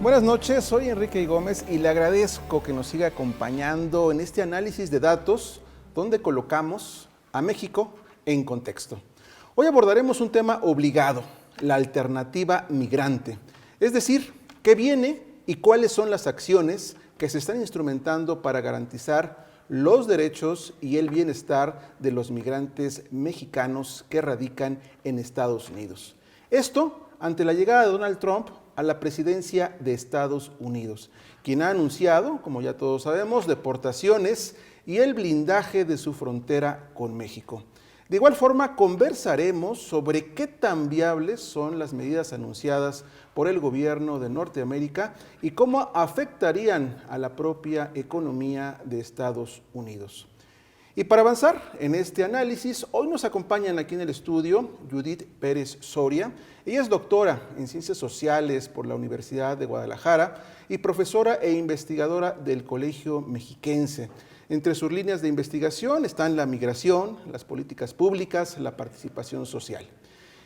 Buenas noches, soy Enrique Gómez y le agradezco que nos siga acompañando en este análisis de datos donde colocamos a México en contexto. Hoy abordaremos un tema obligado, la alternativa migrante, es decir, qué viene y cuáles son las acciones que se están instrumentando para garantizar los derechos y el bienestar de los migrantes mexicanos que radican en Estados Unidos. Esto ante la llegada de Donald Trump a la presidencia de Estados Unidos, quien ha anunciado, como ya todos sabemos, deportaciones y el blindaje de su frontera con México. De igual forma, conversaremos sobre qué tan viables son las medidas anunciadas por el gobierno de Norteamérica y cómo afectarían a la propia economía de Estados Unidos. Y para avanzar en este análisis, hoy nos acompañan aquí en el estudio Judith Pérez Soria. Ella es doctora en Ciencias Sociales por la Universidad de Guadalajara y profesora e investigadora del Colegio Mexiquense. Entre sus líneas de investigación están la migración, las políticas públicas, la participación social.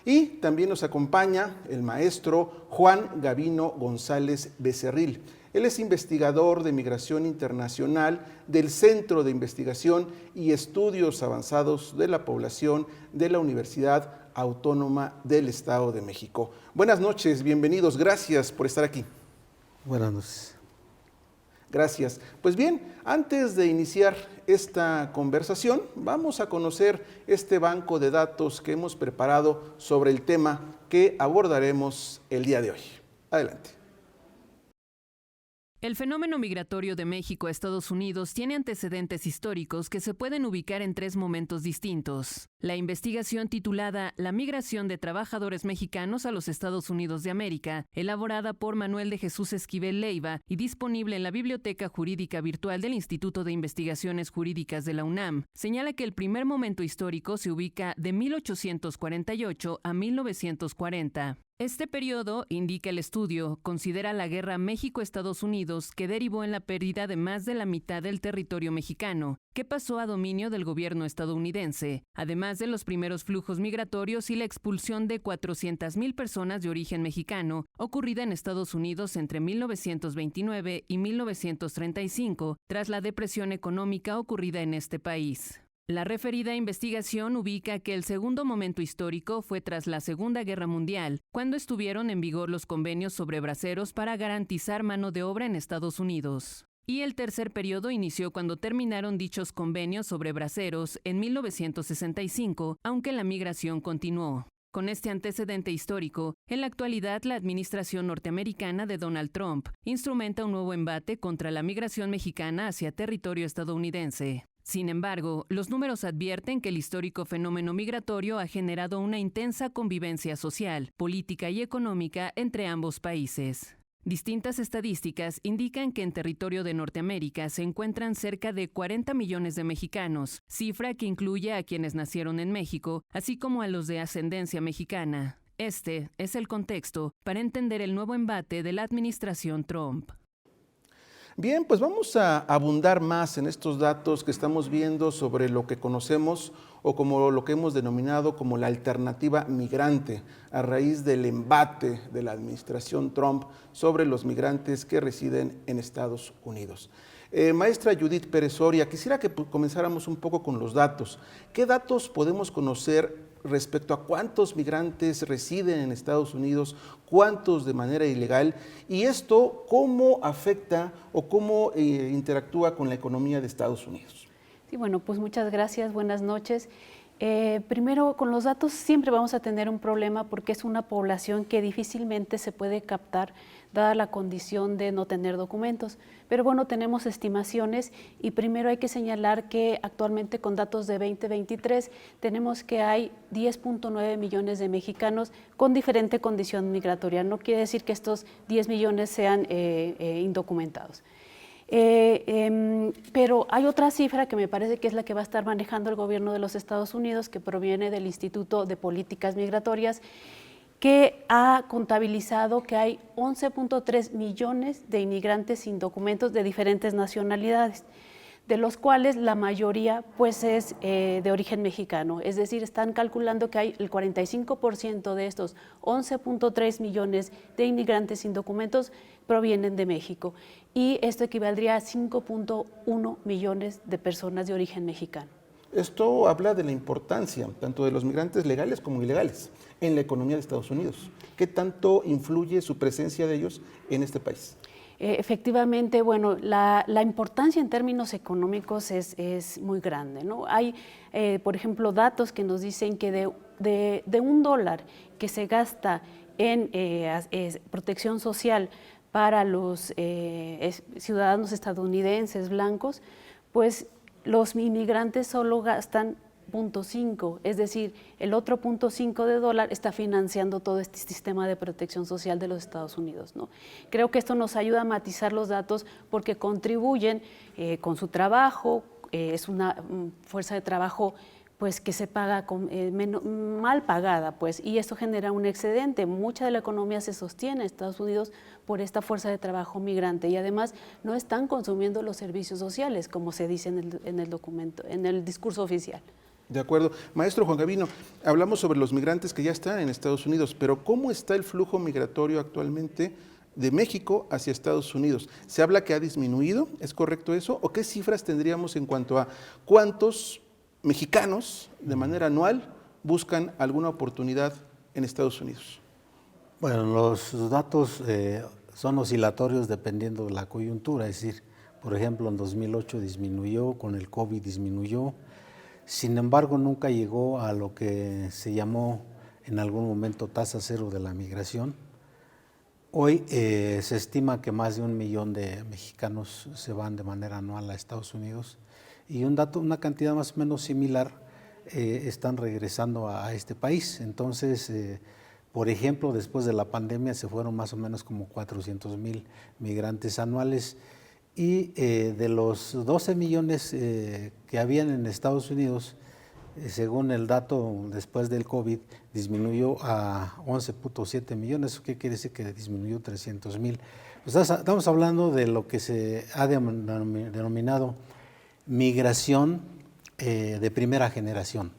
Y también nos acompaña el maestro Juan Gavino González Becerril. Él es investigador de migración internacional del Centro de Investigación y Estudios Avanzados de la Población de la Universidad Autónoma del Estado de México. Buenas noches, bienvenidos, gracias por estar aquí. Buenas noches. Gracias. Pues bien, antes de iniciar esta conversación, vamos a conocer este banco de datos que hemos preparado sobre el tema que abordaremos el día de hoy. Adelante. El fenómeno migratorio de México a Estados Unidos tiene antecedentes históricos que se pueden ubicar en tres momentos distintos. La investigación titulada La migración de trabajadores mexicanos a los Estados Unidos de América, elaborada por Manuel de Jesús Esquivel Leiva y disponible en la Biblioteca Jurídica Virtual del Instituto de Investigaciones Jurídicas de la UNAM, señala que el primer momento histórico se ubica de 1848 a 1940. Este periodo, indica el estudio, considera la guerra México-Estados Unidos que derivó en la pérdida de más de la mitad del territorio mexicano, que pasó a dominio del gobierno estadounidense, además de los primeros flujos migratorios y la expulsión de 400,000 personas de origen mexicano, ocurrida en Estados Unidos entre 1929 y 1935, tras la depresión económica ocurrida en este país. La referida investigación ubica que el segundo momento histórico fue tras la Segunda Guerra Mundial, cuando estuvieron en vigor los convenios sobre braceros para garantizar mano de obra en Estados Unidos. Y el tercer periodo inició cuando terminaron dichos convenios sobre braceros en 1965, aunque la migración continuó. Con este antecedente histórico, en la actualidad la administración norteamericana de Donald Trump instrumenta un nuevo embate contra la migración mexicana hacia territorio estadounidense. Sin embargo, los números advierten que el histórico fenómeno migratorio ha generado una intensa convivencia social, política y económica entre ambos países. Distintas estadísticas indican que en territorio de Norteamérica se encuentran cerca de 40 millones de mexicanos, cifra que incluye a quienes nacieron en México, así como a los de ascendencia mexicana. Este es el contexto para entender el nuevo embate de la administración Trump. Bien, pues vamos a abundar más en estos datos que estamos viendo sobre lo que conocemos o como lo que hemos denominado como la alternativa migrante a raíz del embate de la administración Trump sobre los migrantes que residen en Estados Unidos. Maestra Judith Pérez Soria, quisiera que comenzáramos un poco con los datos. ¿Qué datos podemos conocer respecto a cuántos migrantes residen en Estados Unidos, cuántos de manera ilegal, y esto cómo afecta o cómo interactúa con la economía de Estados Unidos? Sí, bueno, pues muchas gracias, buenas noches. Primero, con los datos siempre vamos a tener un problema porque es una población que difícilmente se puede captar dada la condición de no tener documentos. Pero bueno, tenemos estimaciones y primero hay que señalar que actualmente con datos de 2023 tenemos que hay 10.9 millones de mexicanos con diferente condición migratoria. No quiere decir que estos 10 millones sean indocumentados. Pero hay otra cifra que me parece que es la que va a estar manejando el gobierno de los Estados Unidos, que proviene del Instituto de Políticas Migratorias, que ha contabilizado que hay 11.3 millones de inmigrantes sin documentos de diferentes nacionalidades. de los cuales la mayoría pues es de origen mexicano, es decir, están calculando que hay el 45% de estos 11.3 millones de inmigrantes sin documentos provienen de México, y esto equivaldría a 5.1 millones de personas de origen mexicano. Esto habla de la importancia tanto de los migrantes legales como ilegales en la economía de Estados Unidos. ¿Qué tanto influye su presencia de ellos en este país? Efectivamente, bueno, la importancia en términos económicos es muy grande, ¿no? Hay, por ejemplo, datos que nos dicen que de $1 que se gasta en protección social para los ciudadanos estadounidenses blancos, pues los inmigrantes solo gastan 0.5, es decir, el otro 0.5 de dólar está financiando todo este sistema de protección social de los Estados Unidos, ¿no? Creo que esto nos ayuda a matizar los datos porque contribuyen con su trabajo, es una fuerza de trabajo pues que se paga mal pagada, pues, y esto genera un excedente. Mucha de la economía se sostiene en Estados Unidos por esta fuerza de trabajo migrante, y además no están consumiendo los servicios sociales, como se dice en el documento, en el discurso oficial. De acuerdo. Maestro Juan Gavino, hablamos sobre los migrantes que ya están en Estados Unidos, pero ¿cómo está el flujo migratorio actualmente de México hacia Estados Unidos? ¿Se habla que ha disminuido? ¿Es correcto eso? ¿O qué cifras tendríamos en cuanto a cuántos mexicanos de manera anual buscan alguna oportunidad en Estados Unidos? Bueno, los datos son oscilatorios dependiendo de la coyuntura, es decir, por ejemplo, en 2008 disminuyó, con el COVID disminuyó. Sin embargo, nunca llegó a lo que se llamó en algún momento tasa cero de la migración. Hoy se estima que más de 1 millón de mexicanos se van de manera anual a Estados Unidos, y una cantidad más o menos similar están regresando a este país. Entonces, por ejemplo, después de la pandemia se fueron más o menos como 400,000 migrantes anuales, y de los 12 millones que habían en Estados Unidos, según el dato después del COVID, disminuyó a 11.7 millones. ¿Eso qué quiere decir? Que disminuyó 300,000. Pues estamos hablando de lo que se ha denominado migración de primera generación.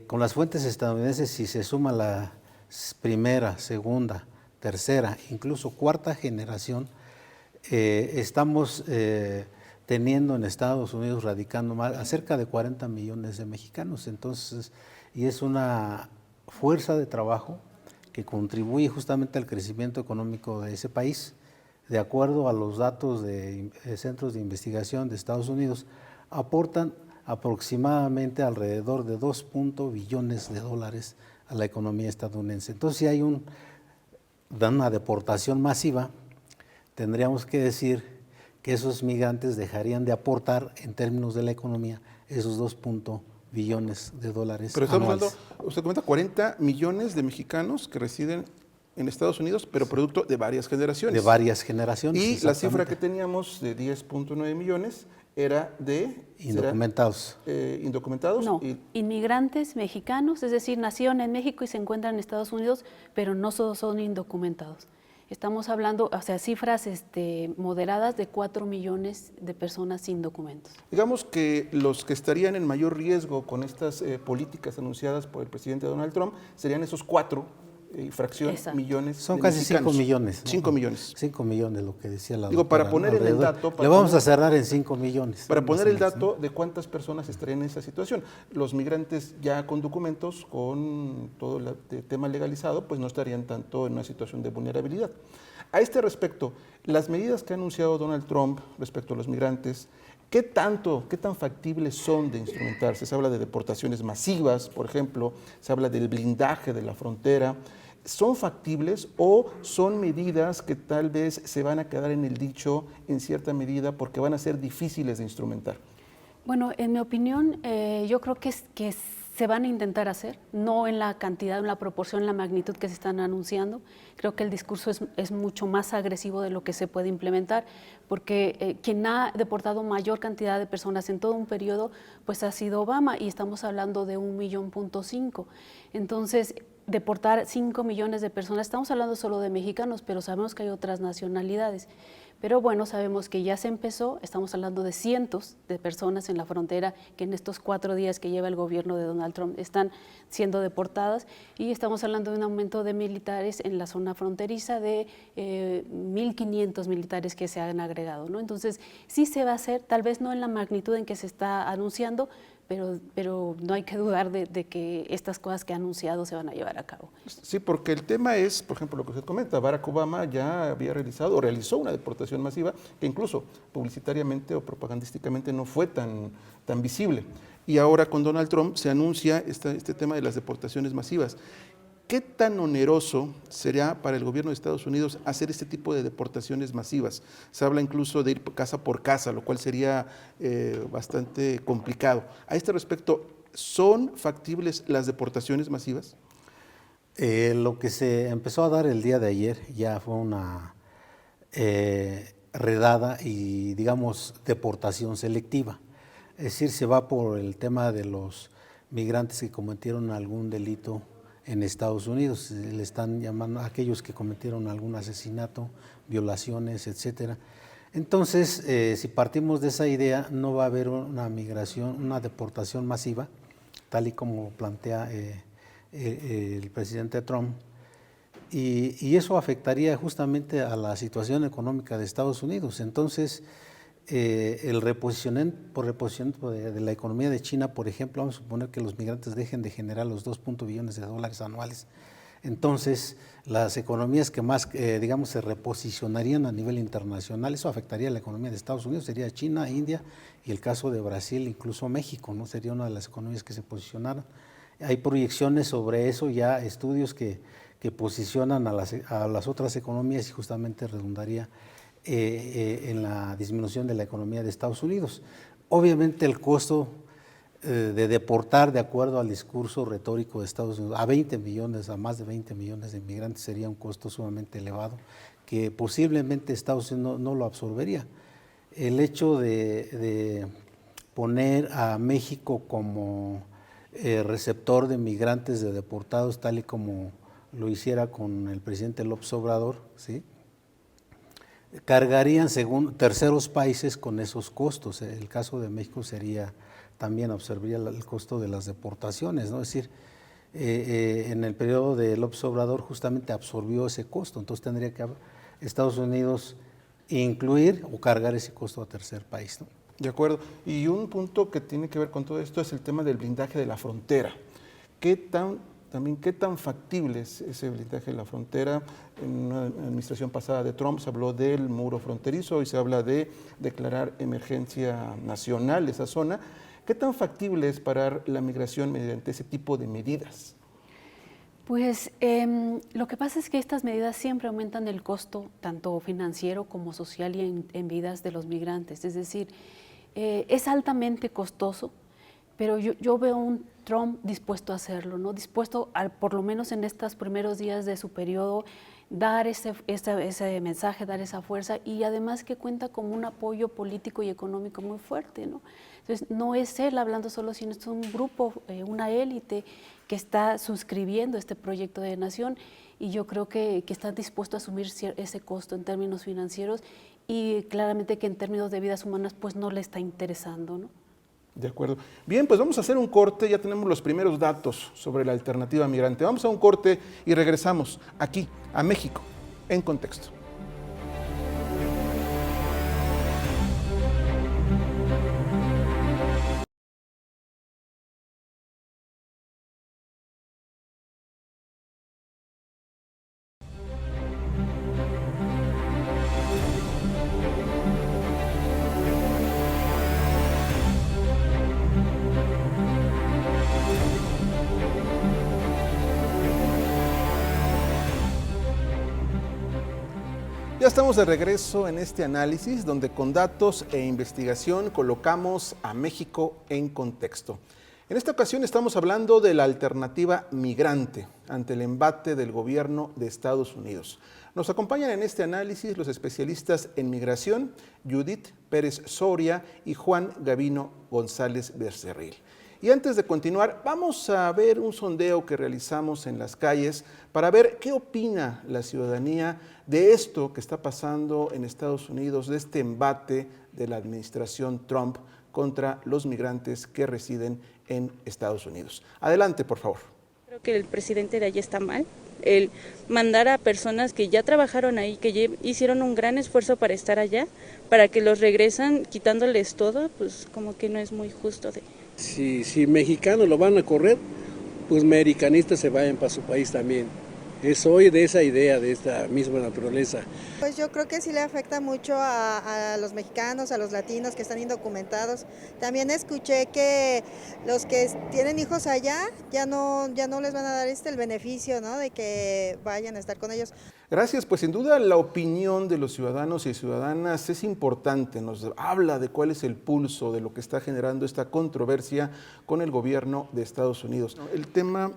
Con las fuentes estadounidenses, si se suma la primera, segunda, tercera, incluso cuarta generación, estamos teniendo en Estados Unidos radicando a cerca de 40 millones de mexicanos. Entonces, y es una fuerza de trabajo que contribuye justamente al crecimiento económico de ese país. De acuerdo a los datos de centros de investigación de Estados Unidos, aportan aproximadamente alrededor de 2 billones de dólares a la economía estadounidense. Entonces, si hay una deportación masiva, tendríamos que decir que esos migrantes dejarían de aportar en términos de la economía esos 2 billones de dólares. Pero estamos anuales. hablando, usted comenta 40 millones de mexicanos que residen en Estados Unidos, pero producto de varias generaciones. De varias generaciones. Y la cifra que teníamos de 10.9 millones era de indocumentados. Indocumentados. No, inmigrantes mexicanos, es decir, nacieron en México y se encuentran en Estados Unidos, pero no son indocumentados. Estamos hablando, o sea, cifras moderadas de 4 millones de personas sin documentos. Digamos que los que estarían en mayor riesgo con estas políticas anunciadas por el presidente Donald Trump serían esos 4 fracción millones. Son casi mexicanos. 5 millones. 5 millones. 5 millones, lo que decía la Digo, doctora, para poner en el dato. Le vamos a cerrar en 5 millones. Para poner el dato de cuántas personas estarían en esa situación. Los migrantes ya con documentos, con todo el tema legalizado, pues no estarían tanto en una situación de vulnerabilidad. A este respecto, las medidas que ha anunciado Donald Trump respecto a los migrantes, ¿qué tan factibles son de instrumentarse? Se habla de deportaciones masivas, por ejemplo, se habla del blindaje de la frontera. ¿Son factibles o son medidas que tal vez se van a quedar en el dicho en cierta medida porque van a ser difíciles de instrumentar? Bueno, en mi opinión, yo creo que se van a intentar hacer, no en la cantidad, en la proporción, en la magnitud que se están anunciando. Creo que el discurso es mucho más agresivo de lo que se puede implementar, porque quien ha deportado mayor cantidad de personas en todo un periodo, pues ha sido Obama, y estamos hablando de 1,5 millones. Entonces, deportar 5 millones de personas. Estamos hablando solo de mexicanos, pero sabemos que hay otras nacionalidades. Pero bueno, sabemos que ya se empezó, estamos hablando de cientos de personas en la frontera que en estos 4 días que lleva el gobierno de Donald Trump están siendo deportadas, y estamos hablando de un aumento de militares en la zona fronteriza de 1.500 militares que se han agregado, ¿no? Entonces sí se va a hacer, tal vez no en la magnitud en que se está anunciando, pero no hay que dudar de que estas cosas que ha anunciado se van a llevar a cabo. Sí, porque el tema es, por ejemplo, lo que usted comenta, Barack Obama ya había realizó una deportación masiva que incluso publicitariamente o propagandísticamente no fue tan visible. Y ahora con Donald Trump se anuncia este tema de las deportaciones masivas. ¿Qué tan oneroso será para el gobierno de Estados Unidos hacer este tipo de deportaciones masivas? Se habla incluso de ir casa por casa, lo cual sería bastante complicado. A este respecto, ¿son factibles las deportaciones masivas? Lo que se empezó a dar el día de ayer ya fue una redada y, digamos, deportación selectiva. Es decir, se va por el tema de los migrantes que cometieron algún delito en Estados Unidos, le están llamando a aquellos que cometieron algún asesinato, violaciones, etcétera. Entonces, si partimos de esa idea, no va a haber una migración, una deportación masiva, tal y como plantea el presidente Trump, y eso afectaría justamente a la situación económica de Estados Unidos. Entonces, el reposicionamiento de la economía de China, por ejemplo, vamos a suponer que los migrantes dejen de generar los 2 billones de dólares anuales. Entonces, las economías que más, digamos, se reposicionarían a nivel internacional, eso afectaría a la economía de Estados Unidos, sería China, India y el caso de Brasil, incluso México, ¿no? Sería una de las economías que se posicionaran. Hay proyecciones sobre eso, ya estudios que posicionan a las otras economías y justamente redundaría en la disminución de la economía de Estados Unidos. Obviamente el costo de deportar, de acuerdo al discurso retórico de Estados Unidos, a más de 20 millones de inmigrantes sería un costo sumamente elevado que posiblemente Estados Unidos no lo absorbería. El hecho de poner a México como receptor de migrantes de deportados, tal y como lo hiciera con el presidente López Obrador, ¿sí?, cargarían según terceros países con esos costos. El caso de México también absorbería el costo de las deportaciones, ¿no? Es decir, en el periodo de López Obrador justamente absorbió ese costo, entonces tendría que Estados Unidos incluir o cargar ese costo a tercer país, ¿no? De acuerdo. Y un punto que tiene que ver con todo esto es el tema del blindaje de la frontera. ¿Qué tan factible es ese blindaje de la frontera? En una administración pasada de Trump se habló del muro fronterizo y se habla de declarar emergencia nacional esa zona. ¿Qué tan factible es parar la migración mediante ese tipo de medidas? Pues lo que pasa es que estas medidas siempre aumentan el costo, tanto financiero como social y en vidas de los migrantes. Es decir, es altamente costoso, pero yo veo un Trump dispuesto a hacerlo, ¿no? Dispuesto, por lo menos en estos primeros días de su periodo, dar ese mensaje, dar esa fuerza, y además que cuenta con un apoyo político y económico muy fuerte, ¿no? Entonces, no es él hablando solo, sino es un grupo, una élite que está suscribiendo este proyecto de nación, y yo creo que está dispuesto a asumir ese costo en términos financieros, y claramente que en términos de vidas humanas pues no le está interesando, ¿no? De acuerdo. Bien, pues vamos a hacer un corte, ya tenemos los primeros datos sobre la alternativa migrante. Vamos a un corte y regresamos aquí, a México, en Contexto. Ya estamos de regreso en este análisis donde con datos e investigación colocamos a México en contexto. En esta ocasión estamos hablando de la alternativa migrante ante el embate del gobierno de Estados Unidos. Nos acompañan en este análisis los especialistas en migración, Judith Pérez Soria y Juan Gavino González Becerril. Y antes de continuar, vamos a ver un sondeo que realizamos en las calles para ver qué opina la ciudadanía de esto que está pasando en Estados Unidos, de este embate de la administración Trump contra los migrantes que residen en Estados Unidos. Adelante, por favor. Creo que el presidente de allí está mal. El mandar a personas que ya trabajaron ahí, que ya hicieron un gran esfuerzo para estar allá, para que los regresan quitándoles todo, pues como que no es muy justo. Si mexicanos lo van a correr, pues americanistas se vayan para su país también. Soy de esa idea, de esta misma naturaleza. Pues yo creo que sí le afecta mucho a los mexicanos, a los latinos que están indocumentados. También escuché que los que tienen hijos allá ya no les van a dar el beneficio, ¿no?, de que vayan a estar con ellos. Gracias, pues sin duda la opinión de los ciudadanos y ciudadanas es importante, nos habla de cuál es el pulso de lo que está generando esta controversia con el gobierno de Estados Unidos. El tema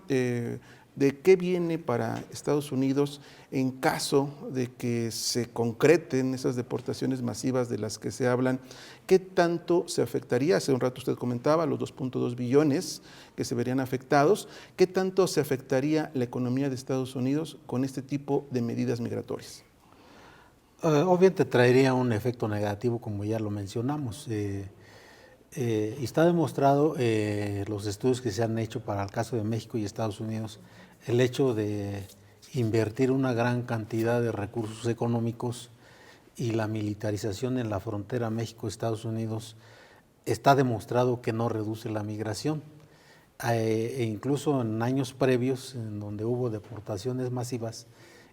de qué viene para Estados Unidos en caso de que se concreten esas deportaciones masivas de las que se hablan, qué tanto se afectaría, hace un rato usted comentaba los 2.2 billones que se verían afectados, qué tanto se afectaría la economía de Estados Unidos con este tipo de medidas migratorias. Obviamente traería un efecto negativo, como ya lo mencionamos. Y está demostrado los estudios que se han hecho para el caso de México y Estados Unidos, el hecho de invertir una gran cantidad de recursos económicos y la militarización en la frontera México-Estados Unidos está demostrado que no reduce la migración. E incluso en años previos, en donde hubo deportaciones masivas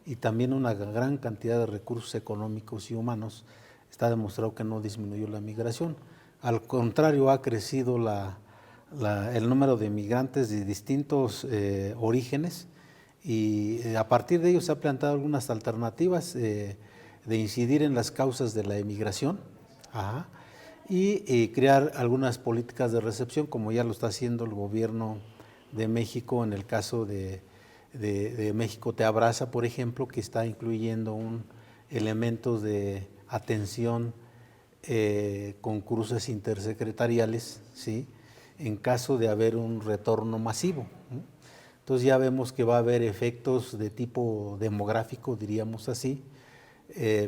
y también una gran cantidad de recursos económicos y humanos, está demostrado que no disminuyó la migración. Al contrario, ha crecido el número de migrantes de distintos orígenes y a partir de ello se han planteado algunas alternativas de incidir en las causas de la emigración y crear algunas políticas de recepción, como ya lo está haciendo el gobierno de México en el caso de México Te Abraza, por ejemplo, que está incluyendo elementos de atención con cruces intersecretariales, ¿sí?, en caso de haber un retorno masivo, ¿no? Entonces ya vemos que va a haber efectos de tipo demográfico, diríamos así.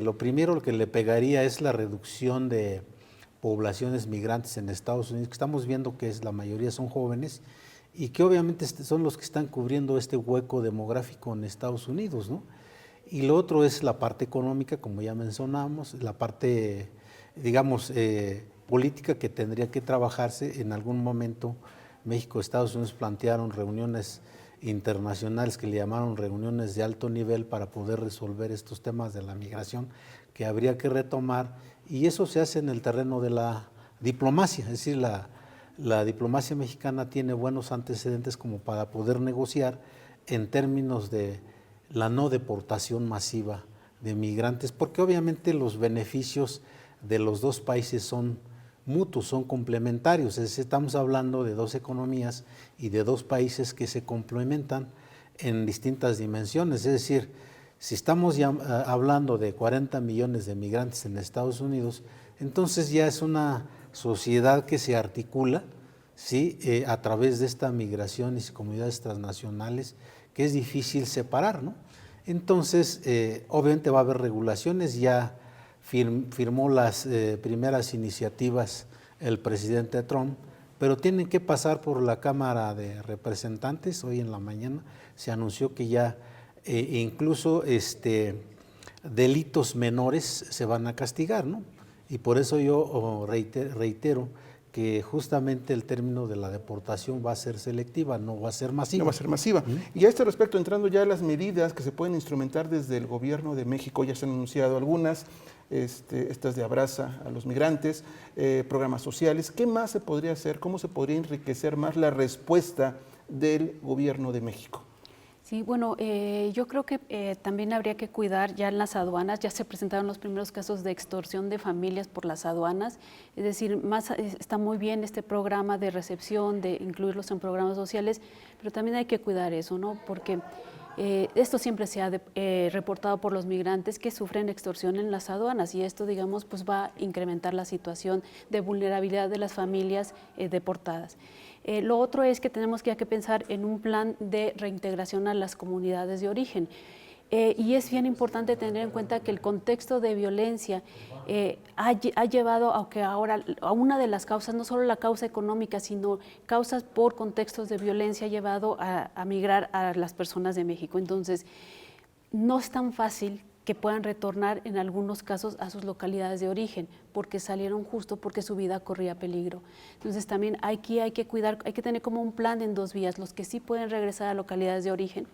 Lo primero que le pegaría es la reducción de poblaciones migrantes en Estados Unidos, que estamos viendo que la mayoría son jóvenes y que obviamente son los que están cubriendo este hueco demográfico en Estados Unidos, ¿no? Y lo otro es la parte económica, como ya mencionamos, la parte, digamos, política que tendría que trabajarse. En algún momento México y Estados Unidos plantearon reuniones internacionales que le llamaron reuniones de alto nivel para poder resolver estos temas de la migración que habría que retomar, y eso se hace en el terreno de la diplomacia, es decir, la diplomacia mexicana tiene buenos antecedentes como para poder negociar en términos de la no deportación masiva de migrantes, porque obviamente los beneficios de los dos países son mutuos, son complementarios, es decir, estamos hablando de dos economías y de dos países que se complementan en distintas dimensiones, es decir, si estamos ya hablando de 40 millones de migrantes en Estados Unidos, entonces ya es una sociedad que se articula, ¿sí?, a través de esta migración y comunidades transnacionales que es difícil separar, ¿no? Entonces, obviamente va a haber regulaciones, ya firmó las primeras iniciativas el presidente Trump, pero tienen que pasar por la Cámara de Representantes. Hoy en la mañana se anunció que ya incluso delitos menores se van a castigar, ¿no? Y por eso yo reitero que justamente el término de la deportación va a ser selectiva, no va a ser masiva. No va a ser masiva. Y a este respecto, entrando ya a las medidas que se pueden instrumentar desde el gobierno de México, ya se han anunciado algunas, estas de Abraza a los migrantes, programas sociales. ¿Qué más se podría hacer? ¿Cómo se podría enriquecer más la respuesta del gobierno de México? Sí, bueno, yo creo que también habría que cuidar ya en las aduanas, ya se presentaron los primeros casos de extorsión de familias por las aduanas, es decir, está muy bien este programa de recepción, de incluirlos en programas sociales, pero también hay que cuidar eso, ¿no? Porque esto siempre se ha reportado por los migrantes que sufren extorsión en las aduanas y esto, digamos, pues va a incrementar la situación de vulnerabilidad de las familias deportadas. Lo otro es que tenemos ya que pensar en un plan de reintegración a las comunidades de origen. Y es bien importante tener en cuenta que el contexto de violencia ha llevado a que ahora a una de las causas, no solo la causa económica, sino causas por contextos de violencia, ha llevado a migrar a las personas de México. Entonces, no es tan fácil que puedan retornar en algunos casos a sus localidades de origen, porque salieron justo porque su vida corría peligro. Entonces también aquí hay que cuidar, hay que tener como un plan en dos vías, los que sí pueden regresar a localidades de origen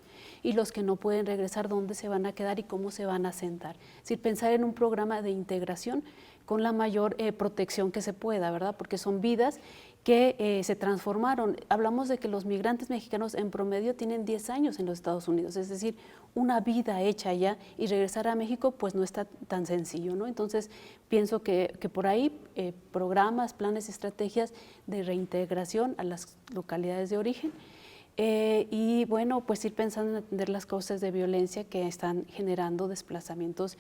y los que no pueden regresar, dónde se van a quedar y cómo se van a asentar. Es decir, pensar en un programa de integración con la mayor protección que se pueda, ¿verdad? Porque son vidas que se transformaron. Hablamos de que los migrantes mexicanos en promedio tienen 10 años en los Estados Unidos, es decir, una vida hecha allá, y regresar a México pues no está tan sencillo, ¿no? Entonces pienso que por ahí programas, planes, estrategias de reintegración a las localidades de origen y bueno, pues ir pensando en atender las causas de violencia que están generando desplazamientos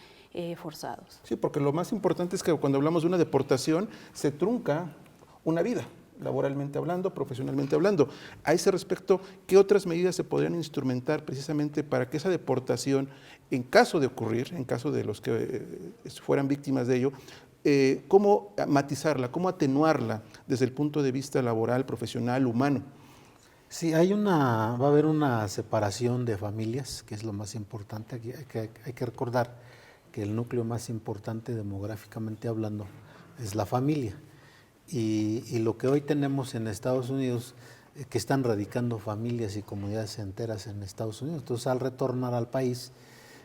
forzados. Sí, porque lo más importante es que cuando hablamos de una deportación se trunca una vida, laboralmente hablando, profesionalmente hablando. A ese respecto, ¿qué otras medidas se podrían instrumentar precisamente para que esa deportación, en caso de ocurrir, en caso de los que fueran víctimas de ello, cómo matizarla, cómo atenuarla desde el punto de vista laboral, profesional, humano? Sí, va a haber una separación de familias, que es lo más importante. Aquí hay que recordar que el núcleo más importante demográficamente hablando es la familia. Y lo que hoy tenemos en Estados Unidos, que están radicando familias y comunidades enteras en Estados Unidos. Entonces, al retornar al país,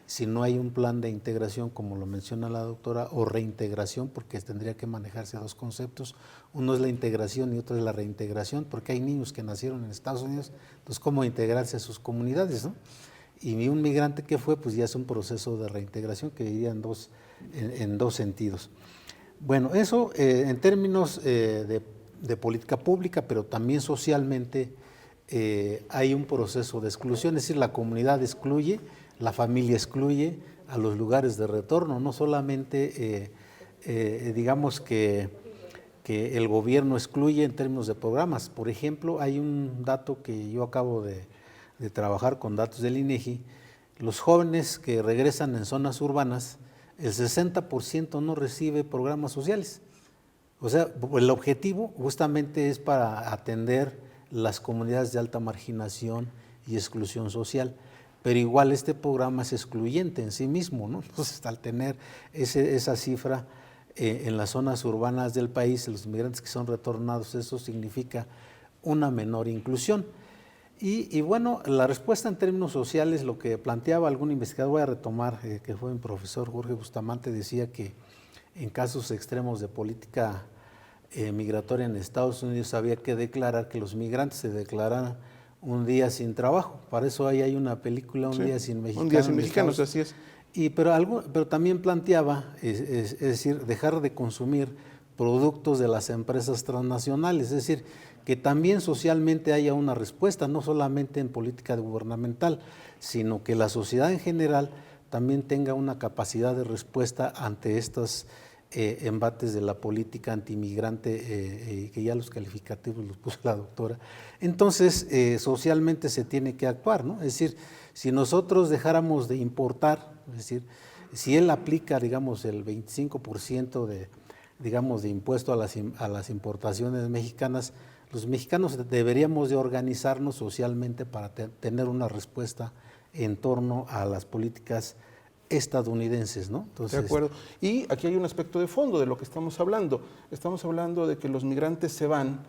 si no hay un plan de integración, como lo menciona la doctora, o reintegración, porque tendría que manejarse dos conceptos, uno es la integración y otro es la reintegración, porque hay niños que nacieron en Estados Unidos, entonces cómo integrarse a sus comunidades, ¿no? Y un migrante que fue, pues ya es un proceso de reintegración que iría en dos sentidos. Bueno, eso en términos de política pública, pero también socialmente hay un proceso de exclusión, es decir, la comunidad excluye, la familia excluye a los lugares de retorno, no solamente digamos que el gobierno excluye en términos de programas. Por ejemplo, hay un dato que yo acabo de trabajar con datos del INEGI, los jóvenes que regresan en zonas urbanas, el 60% no recibe programas sociales. O sea, el objetivo justamente es para atender las comunidades de alta marginación y exclusión social, pero igual este programa es excluyente en sí mismo, ¿no? Entonces, al tener esa cifra en las zonas urbanas del país, los migrantes que son retornados, eso significa una menor inclusión. Y bueno, la respuesta en términos sociales, lo que planteaba algún investigador, voy a retomar, que fue mi profesor Jorge Bustamante, decía que en casos extremos de política migratoria en Estados Unidos había que declarar que los migrantes se declararan un día sin trabajo. Para eso ahí hay una película, Un día sin mexicanos. Un día sin mexicanos, así es. Pero también planteaba, es decir, dejar de consumir productos de las empresas transnacionales, es decir, que también socialmente haya una respuesta, no solamente en política gubernamental, sino que la sociedad en general también tenga una capacidad de respuesta ante estos embates de la política antimigrante, que ya los calificativos los puso la doctora. Entonces, socialmente se tiene que actuar, ¿no? Es decir, si nosotros dejáramos de importar, es decir, si él aplica, digamos, el 25% de impuesto a las importaciones mexicanas, los mexicanos deberíamos de organizarnos socialmente para tener una respuesta en torno a las políticas estadounidenses, ¿no? Entonces, de acuerdo. Y aquí hay un aspecto de fondo de lo que estamos hablando. Estamos hablando de que los migrantes se van,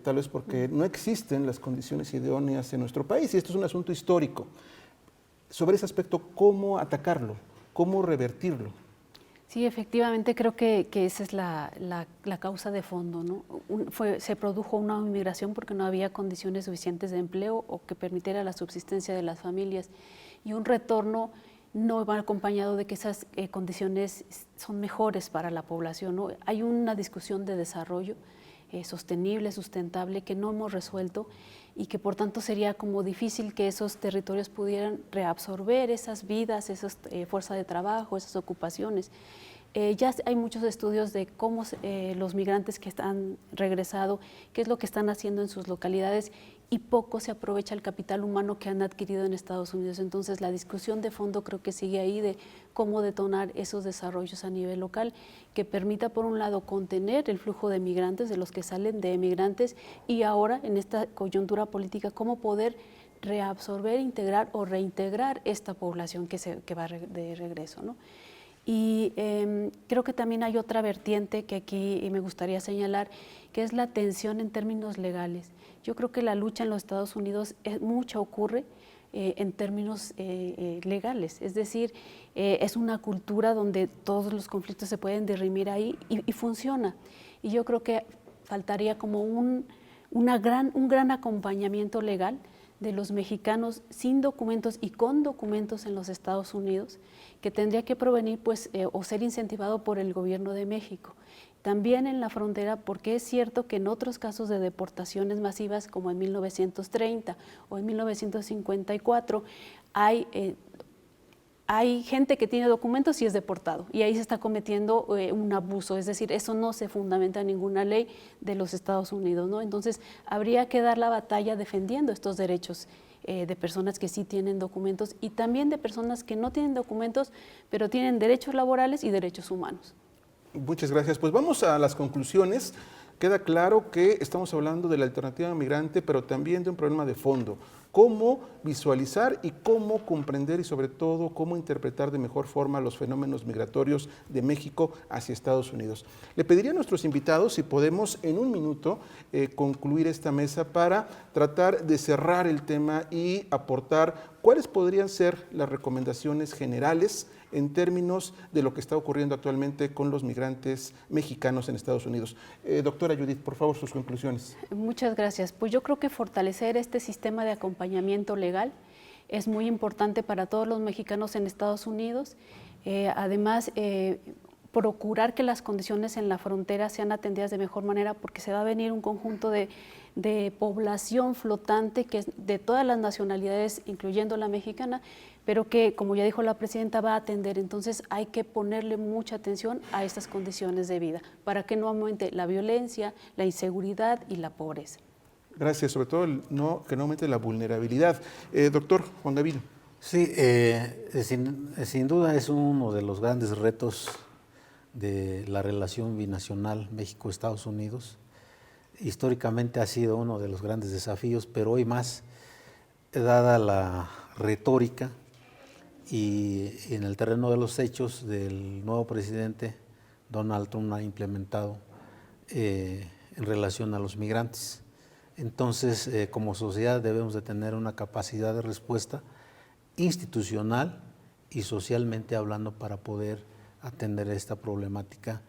tal vez porque no existen las condiciones idóneas en nuestro país, y esto es un asunto histórico. Sobre ese aspecto, ¿cómo atacarlo? ¿Cómo revertirlo? Sí, efectivamente creo que esa es la causa de fondo, ¿no? Se produjo una inmigración porque no había condiciones suficientes de empleo o que permitiera la subsistencia de las familias, y un retorno no va acompañado de que esas condiciones son mejores para la población, ¿no? Hay una discusión de desarrollo sostenible, sustentable, que no hemos resuelto y que por tanto sería como difícil que esos territorios pudieran reabsorber esas vidas, esas fuerzas de trabajo, esas ocupaciones. Ya hay muchos estudios de cómo los migrantes que han regresado, qué es lo que están haciendo en sus localidades, y poco se aprovecha el capital humano que han adquirido en Estados Unidos. Entonces la discusión de fondo creo que sigue ahí de cómo detonar esos desarrollos a nivel local que permita por un lado contener el flujo de migrantes, de los que salen de migrantes, y ahora en esta coyuntura política cómo poder reabsorber, integrar o reintegrar esta población que va de regreso, ¿no? Y creo que también hay otra vertiente que aquí me gustaría señalar, que es la tensión en términos legales. Yo creo que la lucha en los Estados Unidos mucha ocurre en términos legales, es decir, es una cultura donde todos los conflictos se pueden dirimir ahí y funciona. Y yo creo que faltaría como un gran acompañamiento legal de los mexicanos sin documentos y con documentos en los Estados Unidos, que tendría que provenir pues, o ser incentivado por el gobierno de México. También en la frontera, porque es cierto que en otros casos de deportaciones masivas, como en 1930 o en 1954, hay gente que tiene documentos y es deportado, y ahí se está cometiendo un abuso, es decir, eso no se fundamenta en ninguna ley de los Estados Unidos, ¿no? Entonces, habría que dar la batalla defendiendo estos derechos de personas que sí tienen documentos y también de personas que no tienen documentos, pero tienen derechos laborales y derechos humanos. Muchas gracias. Pues vamos a las conclusiones. Queda claro que estamos hablando de la alternativa migrante, pero también de un problema de fondo. Cómo visualizar y cómo comprender y sobre todo cómo interpretar de mejor forma los fenómenos migratorios de México hacia Estados Unidos. Le pediría a nuestros invitados si podemos en un minuto concluir esta mesa para tratar de cerrar el tema y aportar cuáles podrían ser las recomendaciones generales en términos de lo que está ocurriendo actualmente con los migrantes mexicanos en Estados Unidos. Doctora Judith, por favor, sus conclusiones. Muchas gracias. Pues yo creo que fortalecer este sistema de acompañamiento legal es muy importante para todos los mexicanos en Estados Unidos. Además, procurar que las condiciones en la frontera sean atendidas de mejor manera, porque se va a venir un conjunto de población flotante que es de todas las nacionalidades, incluyendo la mexicana, pero que, como ya dijo la presidenta, va a atender. Entonces hay que ponerle mucha atención a estas condiciones de vida para que no aumente la violencia, la inseguridad y la pobreza. Gracias, sobre todo que no aumente la vulnerabilidad. Doctor Juan Gavino. Sí, sin duda es uno de los grandes retos de la relación binacional México-Estados Unidos. Históricamente ha sido uno de los grandes desafíos, pero hoy más, dada la retórica y en el terreno de los hechos del nuevo presidente, Donald Trump ha implementado en relación a los migrantes. Entonces, como sociedad debemos de tener una capacidad de respuesta institucional y socialmente hablando para poder atender esta problemática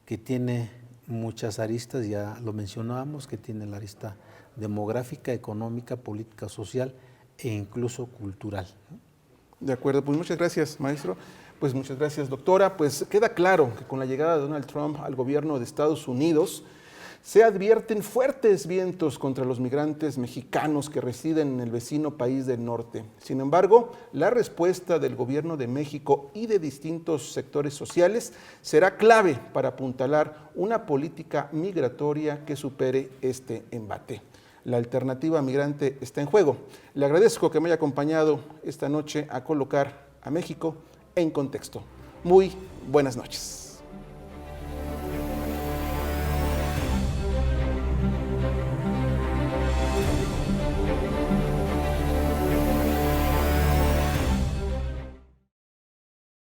que tiene muchas aristas, ya lo mencionábamos, que tiene la arista demográfica, económica, política, social e incluso cultural. De acuerdo, pues muchas gracias, maestro. Pues muchas gracias, doctora. Pues queda claro que con la llegada de Donald Trump al gobierno de Estados Unidos, se advierten fuertes vientos contra los migrantes mexicanos que residen en el vecino país del norte. Sin embargo, la respuesta del gobierno de México y de distintos sectores sociales será clave para apuntalar una política migratoria que supere este embate. La alternativa migrante está en juego. Le agradezco que me haya acompañado esta noche a colocar a México en contexto. Muy buenas noches.